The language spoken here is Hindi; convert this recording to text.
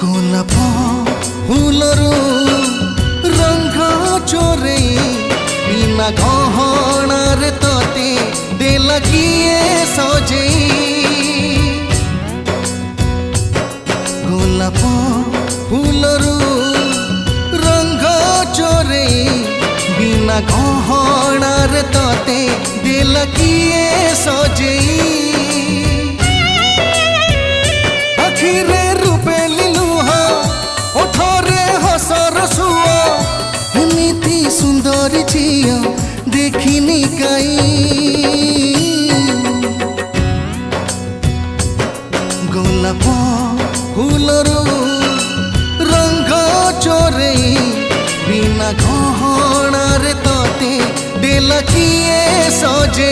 गोलाप फूलरू रंग चोरे बिना गहणार तोते दिल किए सजे गोलाप फूलरू रंग चोरे बिना गहणार तोते दिल किए सजे आखिरे रूपेली लुह ओठरे हसर सुआ एमिति सुंदर झिया देखिनी कई गोलाप फूलरू रंग चोरे बिना गहणार तोते दिल किए सजे।